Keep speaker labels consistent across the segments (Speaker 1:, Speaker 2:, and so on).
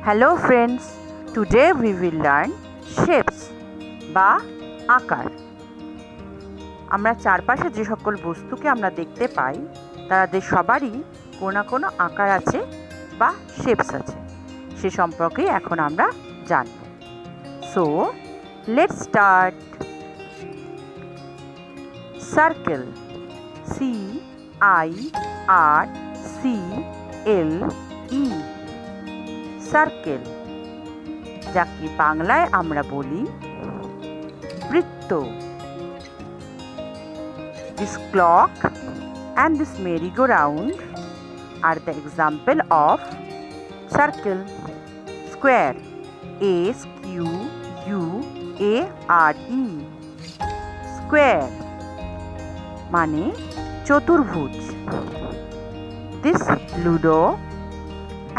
Speaker 1: Hello friends, today we will learn shapes বা আকার। আমরা চারপাশে যে সকল বস্তুকে আমরা দেখতে পাই তাদের সবারই কোনো না কোনো আকার আছে বা শেপস আছে, সে সম্পর্কে এখন আমরা জানব। So let's start. Circle, CIRCLE, circle, যাকে বাংলায় আমরা বলি বৃত্ত। This clock and this merry-go-round are the example of circle. Square, SQUARE, square মানে চতুর্ভুজ। This ludo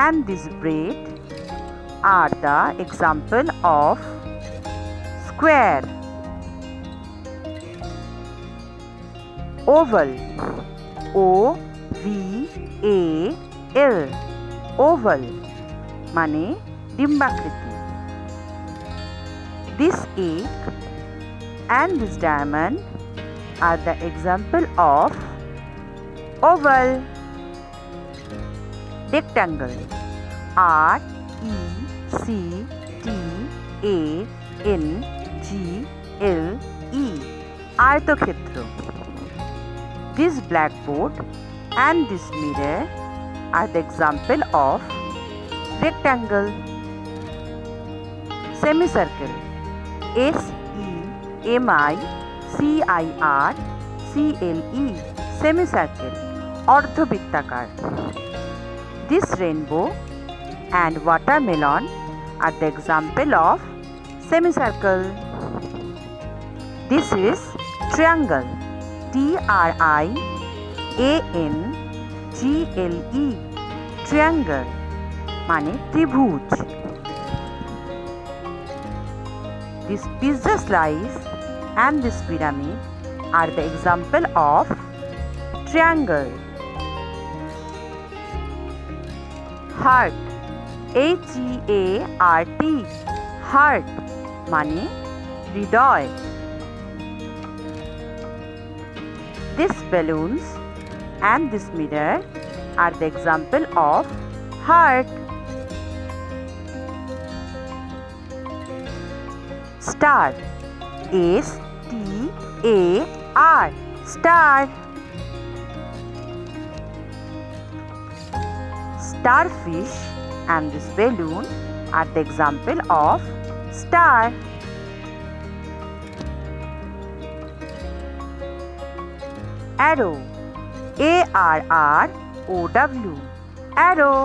Speaker 1: and this bread are the example of square. Oval, OVAL, oval মানে ডিম্বাকৃতি। This egg and this diamond are the example of oval. Rectangle, RECTANGLE, আয়তক্ষেত্র। This blackboard and this mirror are the example of rectangle. Semicircle, SEMICIRCLE, semicircle, অর্ধবৃত্তাকার। This rainbow and watermelon are the example of semicircle. This is triangle, TRIANGLE, triangle মানে ত্রিভুজ। This pizza slice and this pyramid are the example of triangle. Heart, HEART, heart মানে হৃদয়। These balloons and this mirror are the example of heart. Star, STAR, star. Starfish and this balloon are the example of star. Arrow, ARROW, arrow,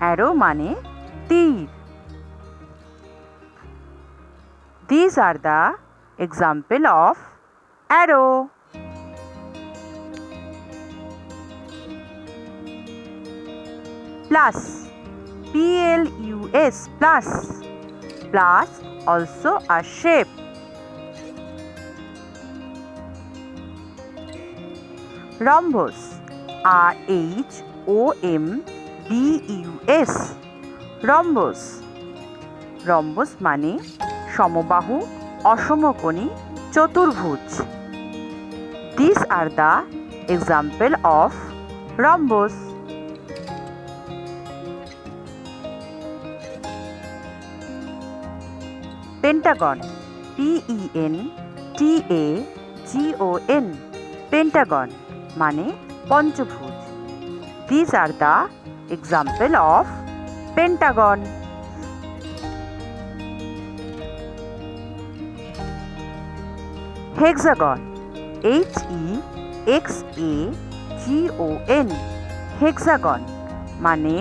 Speaker 1: arrow মানে তীর। These are the example of arrow. Plus, PLUS, plus, plus also a shape. Rhombus, RHOMBUS, rhombus, rhombus মানে সমবাহু অসমকোণী চতুর্ভুজ। These are the example of rhombus. Pentagon, PENTAGON, pentagon মানে পঞ্চভুজ। These are the example of pentagon. Hexagon, HEXAGON, hexagon মানে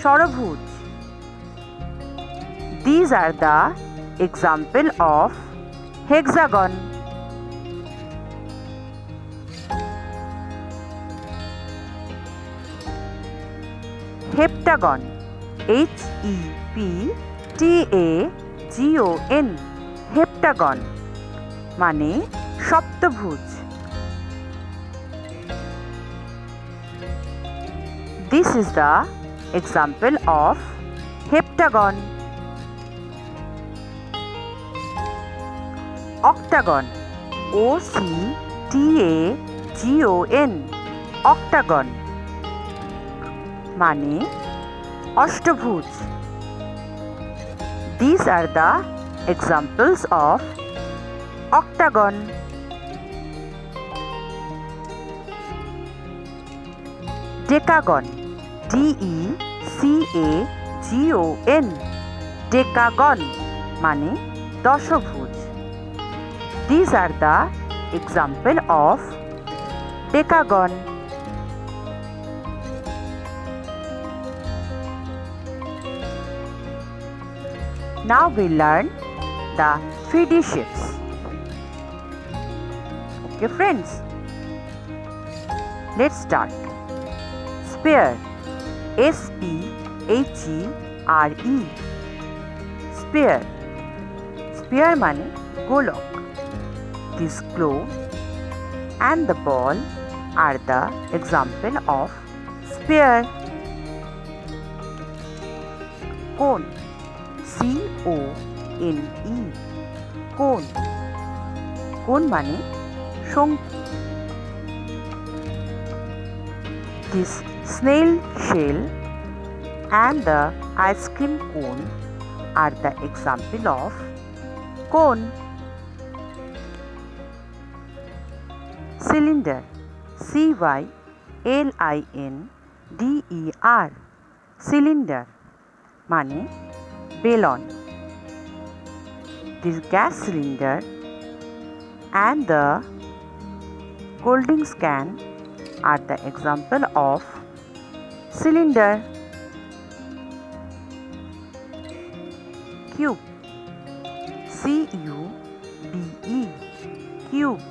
Speaker 1: ষড়ভুজ। These are the example of hexagon. Heptagon, HEPTAGON, heptagon মানে সপ্তভুজ। This is the example of heptagon, octagon, octagon, octagon মানে অষ্টভুজ। These are the examples of octagon. Decagon, decagon, decagon মানে দশভুজ। These are the example of decagon. Now we learn the 3D shapes. Okay friends, let's start. Sphere, S-P-H-E-R-E, sphere, sphere মানে গোলক। This globe and the ball are the example of sphere. Cone, C-O-N-E, cone, cone মানে শঙ্কু। This snail shell and the ice cream cone are the example of cone. Cylinder, C-Y-L-I-N-D-E-R, cylinder মানে বেলন। This gas cylinder and the cold drinks can are the example of cylinder. Cube, C-U-B-E, cube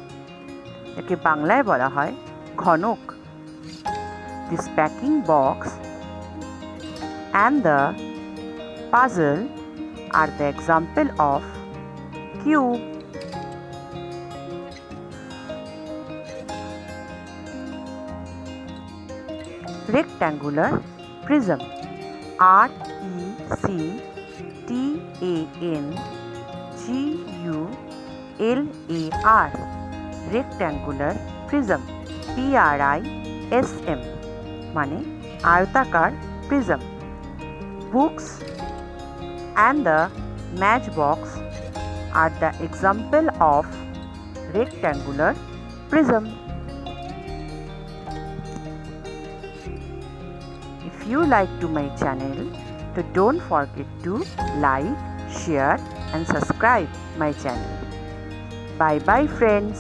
Speaker 1: একে বাংলায় বলা হয় ঘনক। This packing box and the puzzle are the example of cube. Rectangular prism, R-E-C-T-A-N-G-U-L-A-R, rectangular prism, P-R-I-S-M মানে আয়তাকার prism. Books and the matchbox are the example of rectangular prism. If you like to my channel, so don't forget to like, share and subscribe my channel. Bye bye friends.